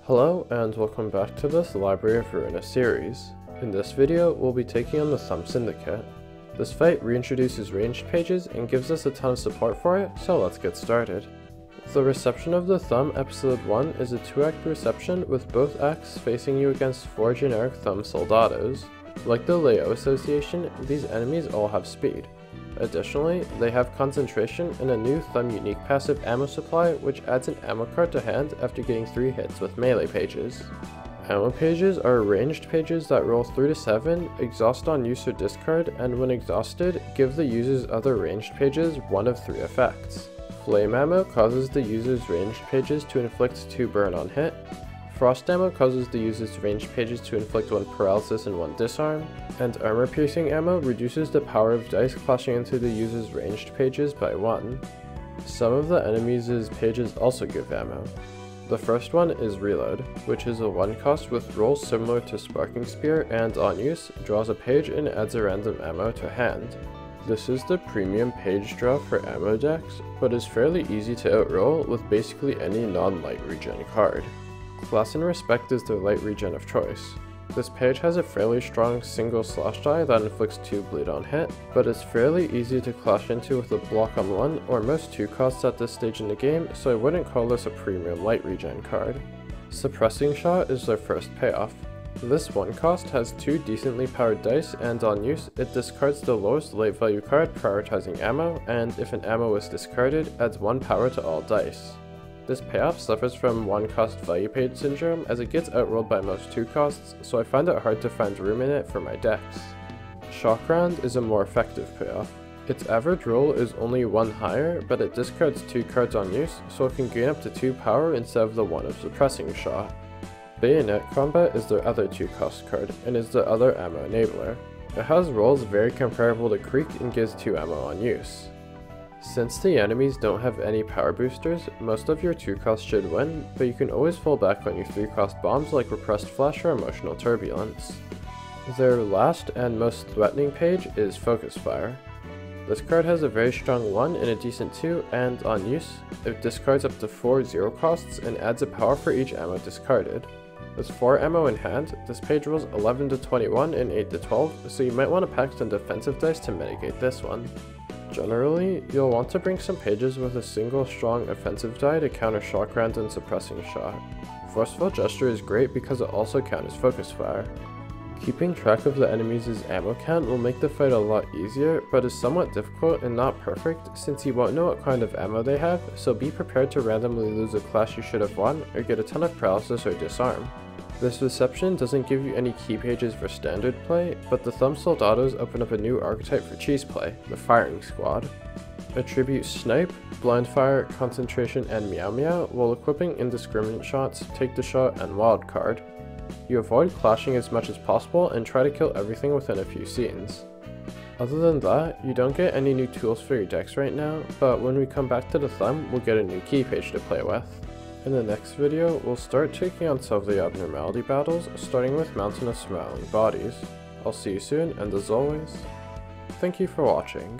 Hello and welcome back to this Library of Ruina series. In this video, we'll be taking on the Thumb Syndicate. This fight reintroduces ranged pages and gives us a ton of support for it, so let's get started. The reception of the Thumb Episode 1 is a 2-act reception with both acts facing you against 4 generic Thumb Soldatos. Like the Leo Association, these enemies all have speed. Additionally, they have concentration and a new Thumb unique passive ammo supply, which adds an ammo card to hand after getting 3 hits with melee pages. Ammo pages are ranged pages that roll 3 to 7, exhaust on use or discard, and when exhausted, give the user's other ranged pages one of 3 effects. Flame ammo causes the user's ranged pages to inflict 2 burn on hit. Frost ammo causes the user's ranged pages to inflict 1 paralysis and 1 disarm, and armor piercing ammo reduces the power of dice clashing into the user's ranged pages by 1. Some of the enemies' pages also give ammo. The first one is Reload, which is a 1 cost with rolls similar to Sparking Spear and on use, draws a page and adds a random ammo to hand. This is the premium page draw for ammo decks, but is fairly easy to outroll with basically any non-light regen card. Class and Respect is their light regen of choice. This page has a fairly strong single slash die that inflicts 2 bleed on hit, but is fairly easy to clash into with a block on 1 or most 2 costs at this stage in the game, so I wouldn't call this a premium light regen card. Suppressing Shot is their first payoff. This 1 cost has 2 decently powered dice, and on use, it discards the lowest light value card prioritizing ammo, and if an ammo is discarded, adds 1 power to all dice. This payoff suffers from 1 cost value page syndrome as it gets outrolled by most 2 costs, so I find it hard to find room in it for my decks. Shock Round is a more effective payoff. Its average roll is only 1 higher, but it discards 2 cards on use, so it can gain up to 2 power instead of the 1 of Suppressing Shot. Bayonet Combat is their other 2 cost card, and is the other ammo enabler. It has rolls very comparable to Creek and gives 2 ammo on use. Since the enemies don't have any power boosters, most of your 2 costs should win, but you can always fall back on your 3 cost bombs like Repressed Flash or Emotional Turbulence. Their last and most threatening page is Focus Fire. This card has a very strong 1 and a decent 2, and on use, it discards up to 4 0 costs and adds a power for each ammo discarded. With 4 ammo in hand, this page rolls 11 to 21 and 8 to 12, so you might want to pack some defensive dice to mitigate this one. Generally, you'll want to bring some pages with a single strong offensive die to counter Shock Round and Suppressing Shot. Forceful Gesture is great because it also counters Focus Fire. Keeping track of the enemies' ammo count will make the fight a lot easier, but is somewhat difficult and not perfect since you won't know what kind of ammo they have, so be prepared to randomly lose a clash you should have won or get a ton of paralysis or disarm. This reception doesn't give you any key pages for standard play, but the Thumb Soldatos open up a new archetype for cheese play, the Firing Squad. Attribute Snipe, Blind Fire, Concentration, and Meow Meow while equipping Indiscriminate Shots, Take the Shot, and Wild Card. You avoid clashing as much as possible and try to kill everything within a few scenes. Other than that, you don't get any new tools for your decks right now, but when we come back to the Thumb, we'll get a new key page to play with. In the next video, we'll start taking on some of the abnormality battles, starting with Mountain of Smiling Bodies. I'll see you soon, and as always, thank you for watching.